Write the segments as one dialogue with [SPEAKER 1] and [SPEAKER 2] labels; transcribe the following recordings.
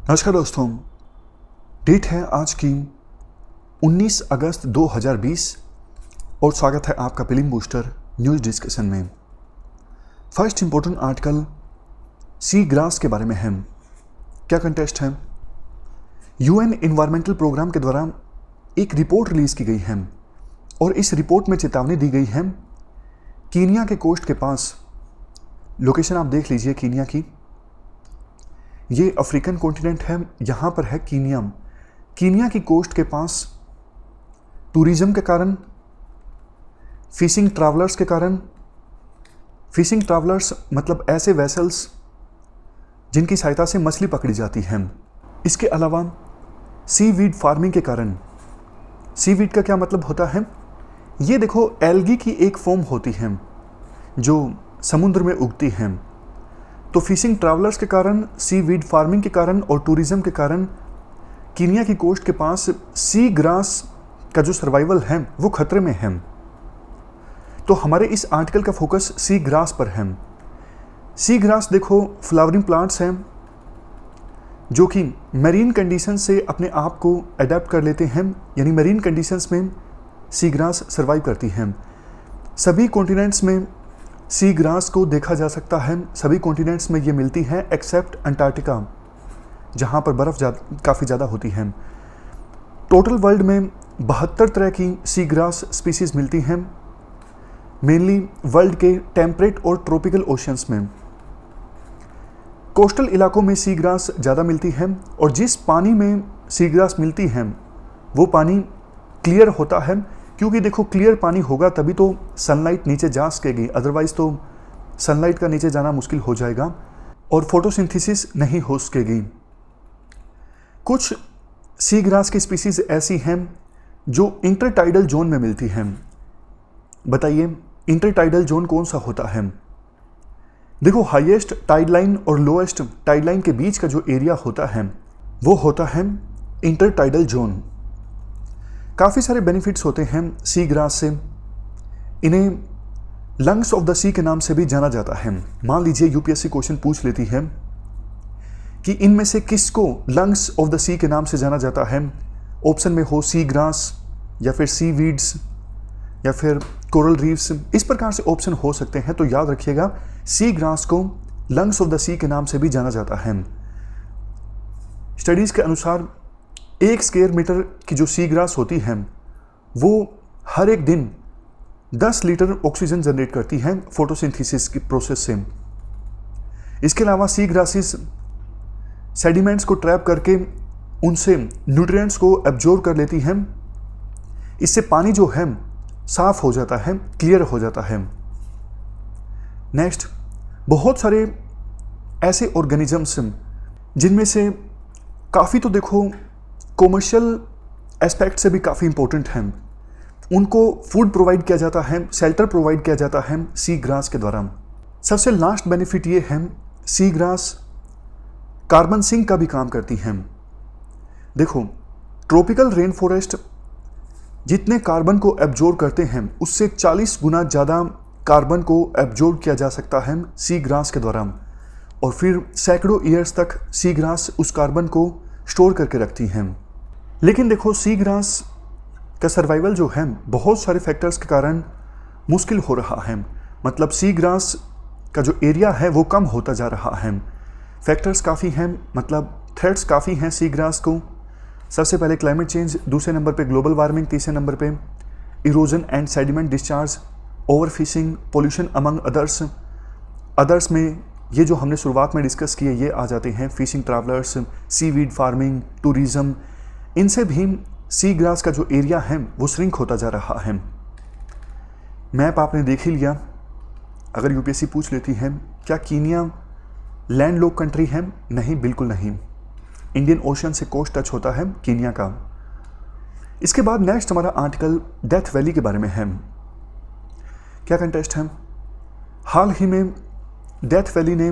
[SPEAKER 1] नमस्कार दोस्तों, डेट है आज की 19 अगस्त 2020 और स्वागत है आपका फिल्म बूस्टर न्यूज़ डिस्कशन में। First important article sea grass के बारे में है। क्या कंटेस्ट है? यूएन इन्वायरमेंटल प्रोग्राम के द्वारा एक रिपोर्ट रिलीज़ की गई है और इस रिपोर्ट में चेतावनी दी गई है कीनिया के कोस्ट के पास। लोकेशन आप देख लीजिए कीनिया की। ये अफ्रीकन कॉन्टिनेंट है, यहाँ पर है कीनिया। कीनिया की कोस्ट के पास टूरिज्म के कारण, फिशिंग ट्रैवलर्स के कारण, फिशिंग ट्रैवलर्स मतलब ऐसे वेसल्स जिनकी सहायता से मछली पकड़ी जाती है। इसके अलावा सीवीड फार्मिंग के कारण। सीवीड का क्या मतलब होता है? ये देखो, एल्गी की एक फॉर्म होती है जो समुद्र में उगती है। तो फिशिंग ट्रैवलर्स के कारण, सीवीड फार्मिंग के कारण और टूरिज्म के कारण कीनिया की कोस्ट के पास सी ग्रास का जो सर्वाइवल है वो खतरे में है। तो हमारे इस आर्टिकल का फोकस सी ग्रास पर है। सी ग्रास देखो फ्लावरिंग प्लांट्स हैं जो कि मैरीन कंडीशन से अपने आप को अडेप्ट कर लेते हैं, यानी मैरीन कंडीशंस में सी ग्रास सर्वाइव करती हैं। सभी कॉन्टिनेंट्स में सी ग्रास को देखा जा सकता है, सभी कॉन्टिनेंट्स में ये मिलती है एक्सेप्ट अंटार्कटिका जहाँ पर बर्फ़ काफ़ी ज़्यादा होती है। टोटल वर्ल्ड में 72 तरह की सी ग्रास स्पीसीज़ मिलती हैं, मेनली वर्ल्ड के टेम्परेट और ट्रॉपिकल ओशंस में। कोस्टल इलाकों में सी ग्रास ज़्यादा मिलती है और जिस पानी में सी ग्रास मिलती है वो पानी क्लियर होता है, क्योंकि देखो क्लियर पानी होगा तभी तो सनलाइट नीचे जा सकेगी, अदरवाइज तो सनलाइट का नीचे जाना मुश्किल हो जाएगा और फोटोसिंथेसिस नहीं हो सकेगी। कुछ सी ग्रास की स्पीसीज ऐसी हैं जो इंटरटाइडल जोन में मिलती हैं। बताइए इंटरटाइडल जोन कौन सा होता है? देखो, हाईएस्ट टाइड लाइन और लोएस्ट टाइड लाइन के बीच का जो एरिया होता है वो होता है इंटरटाइडल जोन। काफ़ी सारे बेनिफिट्स होते हैं सी ग्रास से। इन्हें लंग्स ऑफ द सी के नाम से भी जाना जाता है। मान लीजिए यूपीएससी क्वेश्चन पूछ लेती है कि इनमें से किसको लंग्स ऑफ द सी के नाम से जाना जाता है। ऑप्शन में हो सी ग्रास या फिर सी वीड्स या फिर कोरल रीफ्स, इस प्रकार से ऑप्शन हो सकते हैं। तो याद रखिएगा सी ग्रास को लंग्स ऑफ द सी के नाम से भी जाना जाता है। स्टडीज़ के अनुसार 1 स्क्वायर मीटर की जो सी ग्रास होती है वो हर एक दिन 10 लीटर ऑक्सीजन जनरेट करती है फोटोसिंथेसिस की प्रोसेस से। इसके अलावा सी ग्रासेस सेडिमेंट्स को ट्रैप करके उनसे न्यूट्रिएंट्स को एब्जॉर्ब कर लेती हैं। इससे पानी जो है साफ हो जाता है, क्लियर हो जाता है। नेक्स्ट, बहुत सारे ऐसे ऑर्गेनिजम्स जिनमें से काफ़ी तो देखो कॉमर्शियल एस्पेक्ट से भी काफ़ी इंपॉर्टेंट हैं, उनको फूड प्रोवाइड किया जाता है, शेल्टर प्रोवाइड किया जाता है सी ग्रास के द्वारा। सबसे लास्ट बेनिफिट ये है सी ग्रास कार्बन सिंक का भी काम करती हैं। देखो, ट्रॉपिकल रेन फॉरेस्ट जितने कार्बन को एब्जॉर्ब करते हैं उससे 40 गुना ज़्यादा कार्बन को एब्जॉर्ब किया जा सकता है सी ग्रास के द्वारा, और फिर सैकड़ों ईयर्स तक सी ग्रास उस कार्बन को स्टोर करके रखती हैं। लेकिन देखो, सी ग्रास का सर्वाइवल जो है बहुत सारे फैक्टर्स के कारण मुश्किल हो रहा है। मतलब सी ग्रास का जो एरिया है वो कम होता जा रहा है। फैक्टर्स काफ़ी हैं, मतलब थ्रेट्स काफ़ी हैं सी ग्रास को। सबसे पहले क्लाइमेट चेंज, दूसरे नंबर पे ग्लोबल वार्मिंग, तीसरे नंबर पे erosion and sediment discharge, over fishing, pollution among others. Others में ये जो हमने शुरुआत में डिस्कस किए ये आ जाते हैं, fishing travellers, seaweed farming, tourism. इनसे भी सी ग्रास का जो एरिया है वो श्रिंक होता जा रहा है। मैप आपने देख ही लिया। अगर यूपीएससी पूछ लेती है क्या कीनिया लैंड लॉक कंट्री है? नहीं, बिल्कुल नहीं। इंडियन ओशन से कोस्ट टच होता है कीनिया का। इसके बाद नेक्स्ट हमारा आर्टिकल डेथ वैली के बारे में है। क्या कंटेस्ट है? हाल ही में डेथ वैली ने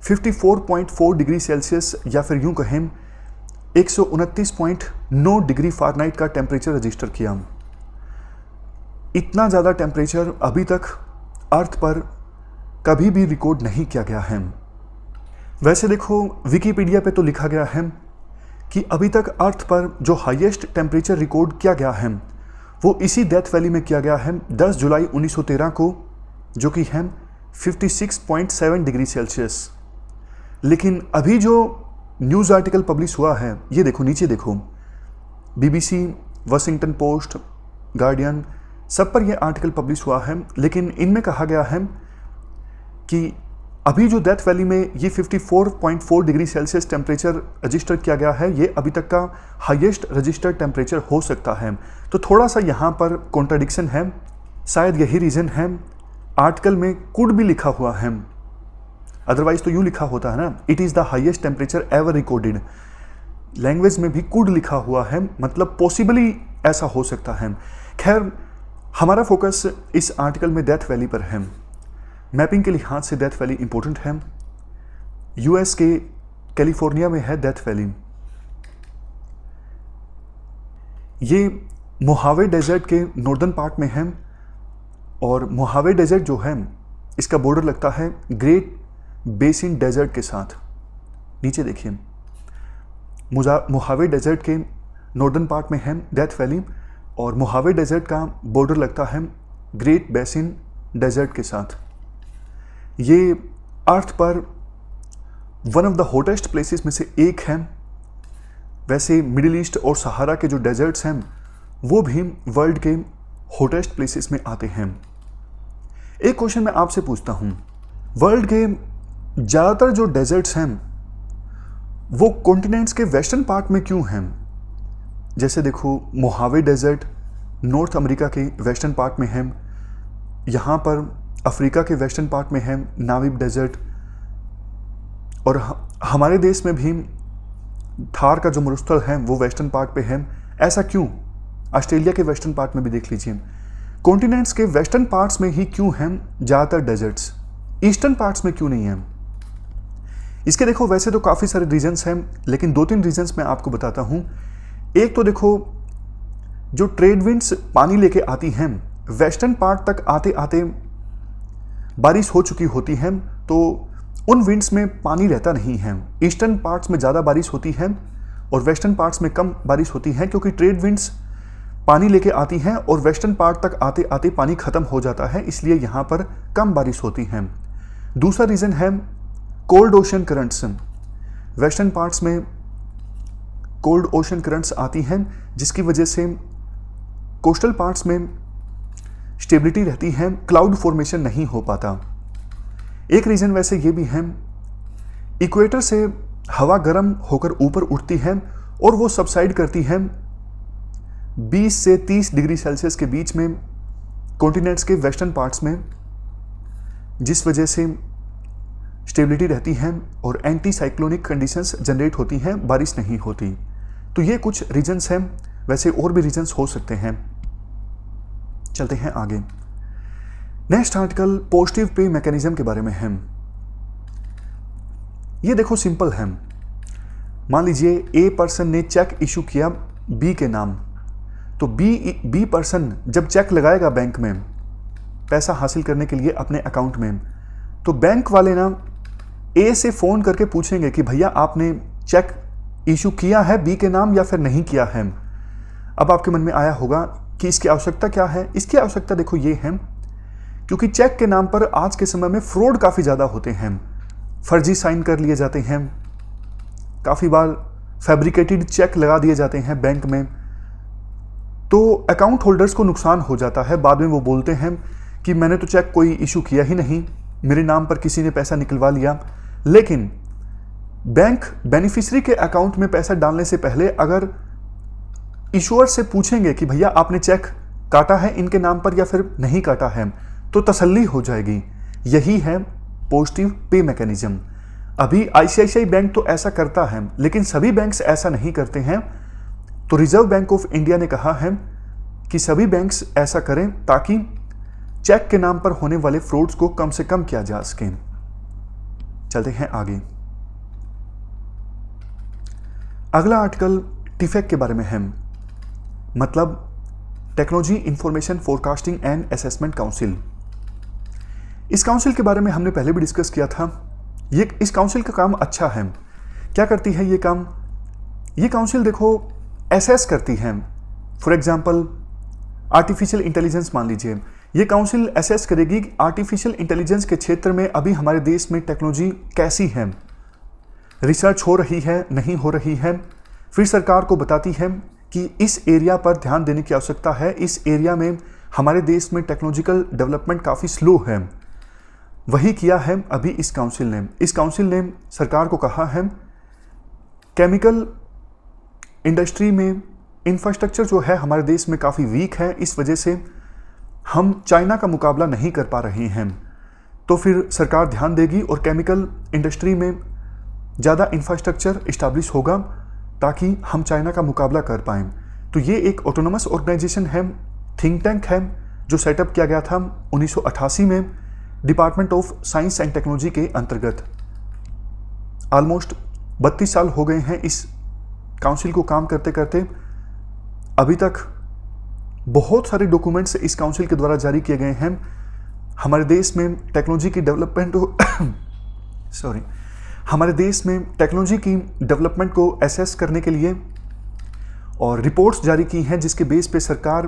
[SPEAKER 1] 54.4 डिग्री सेल्सियस या फिर यूं कहें 129.9 डिग्री फ़ारेनहाइट का टेम्परेचर रजिस्टर किया। इतना ज़्यादा टेम्परेचर अभी तक अर्थ पर कभी भी रिकॉर्ड नहीं किया गया है। वैसे देखो विकिपीडिया पे तो लिखा गया है कि अभी तक अर्थ पर जो हाईएस्ट टेम्परेचर रिकॉर्ड किया गया है वो इसी डेथ वैली में किया गया है 10 जुलाई 1913 को, जो कि है 56.7 डिग्री सेल्सियस। लेकिन अभी जो न्यूज़ आर्टिकल पब्लिश हुआ है, ये देखो नीचे देखो, BBC, वाशिंगटन पोस्ट, गार्डियन, सब पर यह आर्टिकल पब्लिश हुआ है। लेकिन इनमें कहा गया है कि अभी जो डेथ वैली में ये 54.4 डिग्री सेल्सियस टेम्परेचर रजिस्टर किया गया है, ये अभी तक का हाईएस्ट रजिस्टर्ड टेम्परेचर हो सकता है। तो थोड़ा सा यहाँ पर कॉन्ट्राडिक्शन है, शायद यही रीज़न है। आर्टिकल में कुड भी लिखा हुआ है, अदरवाइज तो यूँ लिखा होता है ना, it is the highest temperature ever recorded. Language में भी कुड लिखा हुआ है, मतलब पॉसिबली ऐसा हो सकता है। खैर, हमारा फोकस इस आर्टिकल में डेथ वैली पर है। मैपिंग के लिहाज से डेथ वैली इंपॉर्टेंट है। यूएस के कैलिफोर्निया में है डेथ वैली। ये मोहावे डेजर्ट के नॉर्दर्न पार्ट में है और मोहावे डेजर्ट जो है इसका बॉर्डर लगता है ग्रेट बेसिन डेजर्ट के साथ। नीचे देखिए, मोहावे डेजर्ट के नॉर्दर्न पार्ट में है डेथ वैली और मोहावे डेजर्ट का बॉर्डर लगता है ग्रेट बेसिन डेजर्ट के साथ। ये अर्थ पर one of the hottest places में से एक है। वैसे मिडिल ईस्ट और सहारा के जो डेजर्ट्स हैं वो भी वर्ल्ड के हॉटेस्ट प्लेसेस में आते हैं। एक क्वेश्चन मैं आपसे पूछता हूँ, वर्ल्ड के ज़्यादातर जो डेजर्ट्स हैं वो कॉन्टिनेंट्स के वेस्टर्न पार्ट में क्यों हैं? जैसे देखो, मोहावे डेजर्ट नॉर्थ अमेरिका के वेस्टर्न पार्ट में है, यहाँ पर अफ्रीका के वेस्टर्न पार्ट में है नामीब डेजर्ट, और हमारे देश में भी थार का जो मरुस्थल है वो वेस्टर्न पार्ट पे है। ऐसा क्यों? ऑस्ट्रेलिया के वेस्टर्न पार्ट में भी देख लीजिए, कॉन्टिनेंट्स के वेस्टर्न पार्ट्स में ही क्यों हैं ज़्यादातर डेजर्ट्स, ईस्टर्न पार्ट्स में क्यों नहीं हैं? इसके देखो वैसे तो काफ़ी सारे रीजन्स हैं, लेकिन 2-3 रीजन्स मैं आपको बताता हूँ। एक तो देखो, जो ट्रेड विंड्स पानी लेके आती हैं वेस्टर्न पार्ट तक आते आते बारिश हो चुकी होती है, तो उन विंड्स में पानी रहता नहीं है। ईस्टर्न पार्ट्स में ज़्यादा बारिश होती है और वेस्टर्न पार्ट्स में कम बारिश होती है, क्योंकि ट्रेड विंड्स पानी लेके आती हैं और वेस्टर्न पार्ट तक आते आते पानी ख़त्म हो जाता है, इसलिए यहाँ पर कम बारिश होती है। दूसरा रीज़न है cold ocean currents. Western parts में कोल्ड ओशन करंट्स आती हैं, जिसकी वजह से कोस्टल पार्ट्स में स्टेबिलिटी रहती है, क्लाउड फॉर्मेशन नहीं हो पाता। एक रीज़न वैसे ये भी है, इक्वेटर से हवा गर्म होकर ऊपर उठती है और वो सबसाइड करती है 20 से 30 डिग्री सेल्सियस के बीच में कॉन्टिनेंट्स के वेस्टर्न पार्ट्स में, जिस वजह से स्टेबिलिटी रहती है और एंटी साइक्लोनिक कंडीशंस जनरेट होती हैं, बारिश नहीं होती। तो ये कुछ रीजंस हैं, वैसे और भी रीजंस हो सकते हैं। चलते हैं आगे। Next article positive pay mechanism के बारे में है। ये देखो सिंपल है, मान लीजिए ए पर्सन ने चेक इशू किया बी के नाम, तो बी पर्सन जब चेक लगाएगा बैंक में पैसा हासिल करने के लिए अपने अकाउंट में, तो बैंक वाले ना ए से फ़ोन करके पूछेंगे कि भैया आपने चेक इशू किया है बी के नाम या फिर नहीं किया है। अब आपके मन में आया होगा कि इसकी आवश्यकता क्या है। इसकी आवश्यकता देखो ये है, क्योंकि चेक के नाम पर आज के समय में फ्रॉड काफ़ी ज़्यादा होते हैं, फर्जी साइन कर लिए जाते हैं, काफ़ी बार फैब्रिकेटेड चेक लगा दिए जाते हैं बैंक में, तो अकाउंट होल्डर्स को नुकसान हो जाता है। बाद में वो बोलते हैं कि मैंने तो चेक कोई इशू किया ही नहीं, मेरे नाम पर किसी ने पैसा निकलवा लिया। लेकिन बैंक बेनिफिशियरी के अकाउंट में पैसा डालने से पहले अगर इशूअर से पूछेंगे कि भैया आपने चेक काटा है इनके नाम पर या फिर नहीं काटा है, तो तसल्ली हो जाएगी। यही है पॉजिटिव पे मैकेनिज्म। अभी आईसीआईसीआई बैंक तो ऐसा करता है, लेकिन सभी बैंक्स ऐसा नहीं करते हैं। तो रिजर्व बैंक ऑफ इंडिया ने कहा है कि सभी बैंक्स ऐसा करें ताकि चेक के नाम पर होने वाले फ्रॉड्स को कम से कम किया जा सके। चलते हैं आगे। अगला आर्टिकल टीफेक के बारे में है, मतलब technology information forecasting and assessment council. इस काउंसिल के बारे में हमने पहले भी डिस्कस किया था। ये इस काउंसिल का काम अच्छा है। क्या करती है ये काम? ये काउंसिल देखो एसेस करती है। फॉर एग्जांपल आर्टिफिशियल इंटेलिजेंस मान लीजिए, ये काउंसिल एसेस करेगी कि आर्टिफिशियल इंटेलिजेंस के क्षेत्र में अभी हमारे देश में टेक्नोलॉजी कैसी है, रिसर्च हो रही है, नहीं हो रही है। फिर सरकार को बताती है कि इस एरिया पर ध्यान देने की आवश्यकता है, इस एरिया में हमारे देश में टेक्नोलॉजिकल डेवलपमेंट काफ़ी स्लो है। वही किया है अभी इस काउंसिल ने। इस काउंसिल ने सरकार को कहा है केमिकल इंडस्ट्री में इंफ्रास्ट्रक्चर जो है हमारे देश में काफ़ी वीक है, इस वजह से हम चाइना का मुकाबला नहीं कर पा रहे हैं। तो फिर सरकार ध्यान देगी और केमिकल इंडस्ट्री में ज़्यादा इंफ्रास्ट्रक्चर इस्टेब्लिश होगा ताकि हम चाइना का मुकाबला कर पाएँ। तो ये एक ऑटोनोमस ऑर्गेनाइजेशन है, थिंक टैंक है, जो सेटअप किया गया था 1988 में department of science and technology के अंतर्गत। ऑलमोस्ट 32 साल हो गए हैं इस काउंसिल को काम करते करते। अभी तक बहुत सारे डॉक्यूमेंट्स इस काउंसिल के द्वारा जारी किए गए हैं। हमारे देश में टेक्नोलॉजी की डेवलपमेंट हमारे देश में टेक्नोलॉजी की डेवलपमेंट को एसेस करने के लिए और रिपोर्ट्स जारी की हैं, जिसके बेस पे सरकार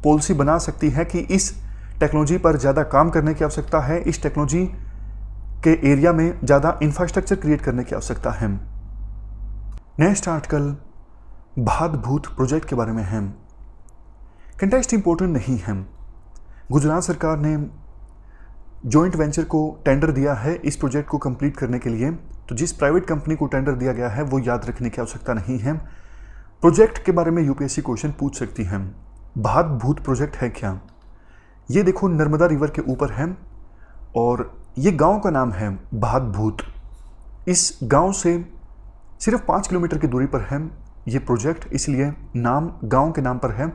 [SPEAKER 1] पॉलिसी बना सकती है कि इस टेक्नोलॉजी पर ज़्यादा काम करने की आवश्यकता है, इस टेक्नोलॉजी के एरिया में ज़्यादा इंफ्रास्ट्रक्चर क्रिएट करने की आवश्यकता है। नेक्स्ट आर्टिकल भात भूत प्रोजेक्ट के बारे में है। कंटेक्स्ट इंपॉर्टेंट नहीं है। गुजरात सरकार ने जॉइंट वेंचर को टेंडर दिया है इस प्रोजेक्ट को कंप्लीट करने के लिए। तो जिस प्राइवेट कंपनी को टेंडर दिया गया है वो याद रखने की आवश्यकता नहीं है। प्रोजेक्ट के बारे में यूपीएससी क्वेश्चन पूछ सकती है। भात भूत प्रोजेक्ट है क्या? ये देखो नर्मदा रिवर के ऊपर है और ये गांव का नाम है भात भूत। इस गांव से सिर्फ 5 किलोमीटर की दूरी पर है ये प्रोजेक्ट, इसलिए नाम गांव के नाम पर है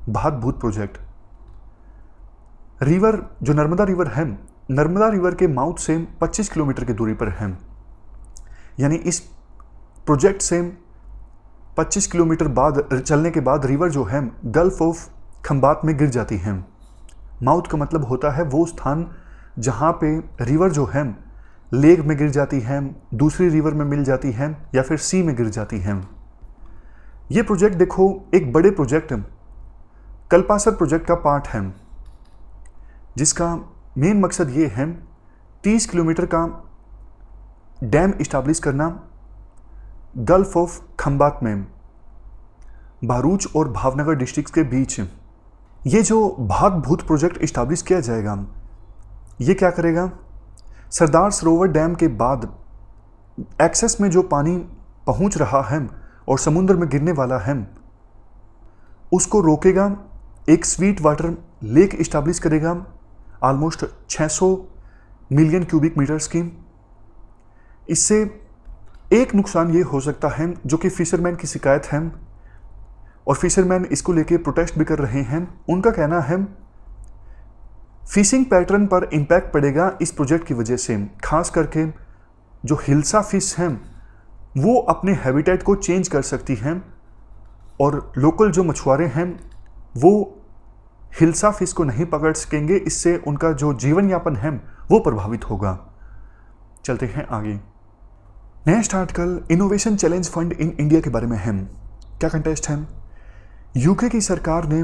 [SPEAKER 1] भात भूत प्रोजेक्ट। रिवर जो नर्मदा रिवर है, नर्मदा रिवर के माउथ से 25 किलोमीटर की दूरी पर है। यानी इस प्रोजेक्ट से 25 किलोमीटर बाद चलने के बाद रिवर जो है गल्फ ऑफ खंबात में गिर जाती है। माउथ का मतलब होता है वो स्थान जहाँ पे रिवर जो है लेक में गिर जाती है, दूसरी रिवर में मिल जाती है या फिर सी में गिर जाती है। ये प्रोजेक्ट देखो एक बड़े प्रोजेक्ट कल्पासर प्रोजेक्ट का पार्ट है, जिसका मेन मकसद ये है 30 किलोमीटर का डैम इस्टेब्लिश करना गल्फ ऑफ खंबात में, भरूच और भावनगर डिस्ट्रिक्ट के बीच। ये जो भात भूत प्रोजेक्ट इस्टेब्लिश किया जाएगा, ये क्या करेगा? सरदार सरोवर डैम के बाद एक्सेस में जो पानी पहुंच रहा है और समुद्र में गिरने वाला है उसको रोकेगा। एक स्वीट वाटर लेक इस्टेब्लिश करेगा ऑलमोस्ट 600 मिलियन क्यूबिक मीटर्स की। इससे एक नुकसान ये हो सकता है जो कि फिशरमैन की शिकायत है और फिशरमैन इसको लेके प्रोटेस्ट भी कर रहे हैं। उनका कहना है फिशिंग पैटर्न पर इम्पैक्ट पड़ेगा इस प्रोजेक्ट की वजह से। खास करके जो हिल्सा फिश हैं वो अपने हैबिटेट को चेंज कर सकती हैं और लोकल जो मछुआरे हैं वो हिल्सा फिश को नहीं पकड़ सकेंगे। इससे उनका जो जीवन यापन है वो प्रभावित होगा। चलते हैं आगे। Next article innovation challenge fund in India के बारे में है। क्या कंटेस्ट है? यूके की सरकार ने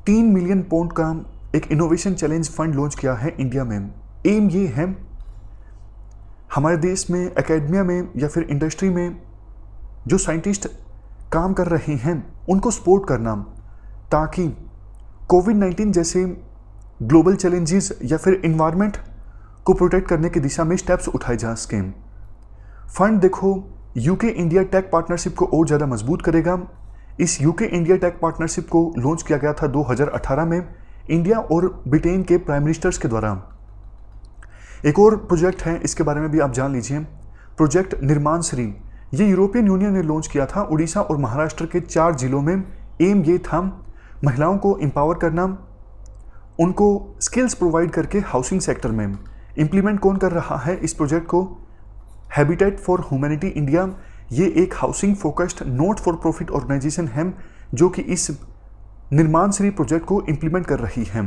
[SPEAKER 1] 3 मिलियन पाउंड का एक इनोवेशन चैलेंज फंड लॉन्च किया है इंडिया में। एम ये है हमारे देश में एकेडमिया में या फिर इंडस्ट्री में जो साइंटिस्ट काम कर रहे हैं उनको सपोर्ट करना, ताकि कोविड-19 जैसे ग्लोबल चैलेंजेस या फिर इन्वायरमेंट को प्रोटेक्ट करने की दिशा में स्टेप्स उठाए जा सकें। फंड देखो यूके इंडिया टेक पार्टनरशिप को और ज़्यादा मजबूत करेगा। इस यूके इंडिया टेक पार्टनरशिप को लॉन्च किया गया था 2018 में इंडिया और ब्रिटेन के प्राइम मिनिस्टर्स के द्वारा। एक और प्रोजेक्ट है, इसके बारे में भी आप जान लीजिए, प्रोजेक्ट निर्माण श्री। ये यूरोपियन यूनियन ने लॉन्च किया था उड़ीसा और महाराष्ट्र के 4 जिलों में। एम ये था महिलाओं को एम्पावर करना, उनको स्किल्स प्रोवाइड करके हाउसिंग सेक्टर में। इम्प्लीमेंट कौन कर रहा है इस प्रोजेक्ट को? Habitat for Humanity India. ये एक housing focused not for profit organisation है जो कि इस निर्माण श्री प्रोजेक्ट को इम्प्लीमेंट कर रही है।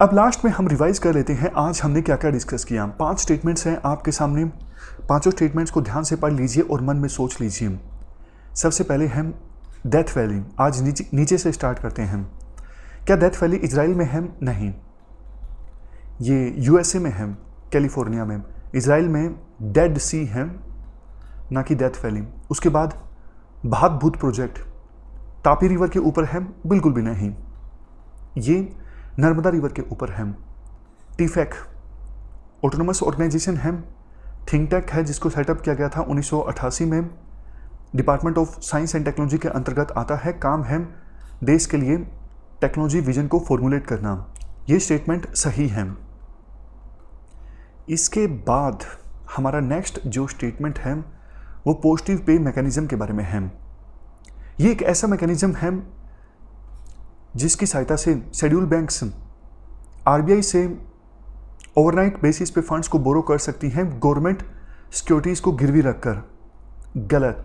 [SPEAKER 1] अब लास्ट में हम रिवाइज कर लेते हैं आज हमने क्या क्या डिस्कस किया। 5 स्टेटमेंट्स हैं आपके सामने, पांचों स्टेटमेंट्स को ध्यान से पढ़ लीजिए और मन में सोच लीजिए। सबसे पहले हम डेथ वैली, आज नीचे से स्टार्ट करते हैं। क्या डेथ वैली इजराइल में है? नहीं, ये यूएसए में है, कैलिफोर्निया में। इजराइल में डेड सी है, ना कि डेथ वैली। उसके बाद भागभूत प्रोजेक्ट तापी रिवर के ऊपर है? बिल्कुल भी नहीं, ये नर्मदा रिवर के ऊपर है। टीफेक ऑटोनोमस ऑर्गेनाइजेशन है, थिंक टैंक है जिसको सेटअप किया गया था 1988 में, department of science and technology के अंतर्गत आता है। काम है देश के लिए टेक्नोलॉजी विजन को फॉर्मुलेट करना। ये स्टेटमेंट सही है। इसके बाद हमारा नेक्स्ट जो स्टेटमेंट है वो पॉजिटिव पे मैकेनिज्म के बारे में है। ये एक ऐसा मैकेनिज्म है जिसकी सहायता से शेड्यूल बैंक्स आरबीआई से ओवरनाइट बेसिस पे फंड्स को बोरो कर सकती हैं गवर्नमेंट सिक्योरिटीज़ को गिरवी रखकर। गलत,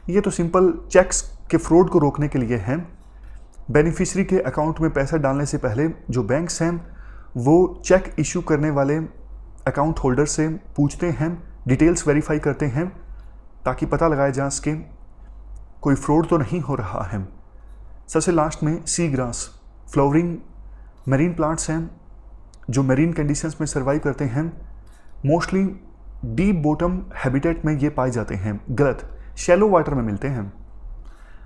[SPEAKER 1] ये तो सिंपल चेक्स के फ्रॉड को रोकने के लिए है। बेनिफिशियरी के अकाउंट में पैसा डालने से पहले जो बैंक्स हैं वो चेक इशू करने वाले अकाउंट होल्डर से पूछते हैं, डिटेल्स वेरीफाई करते हैं ताकि पता लगाया जा सके कोई फ्रॉड तो नहीं हो रहा है। सबसे लास्ट में sea grass, flowering marine plants हैं जो मरीन कंडीशंस में सर्वाइव करते हैं। मोस्टली डीप बॉटम हैबिटेट में ये पाए जाते हैं। गलत, शैलो वाटर में मिलते हैं।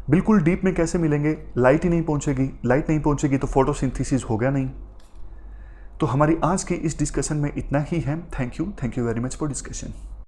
[SPEAKER 1] बिल्कुल डीप में कैसे मिलेंगे? लाइट ही नहीं पहुंचेगी, लाइट नहीं पहुंचेगी तो फोटोसिंथेसिस हो गया नहीं। तो हमारी आज की इस डिस्कशन में इतना ही है। Thank you very much for discussion.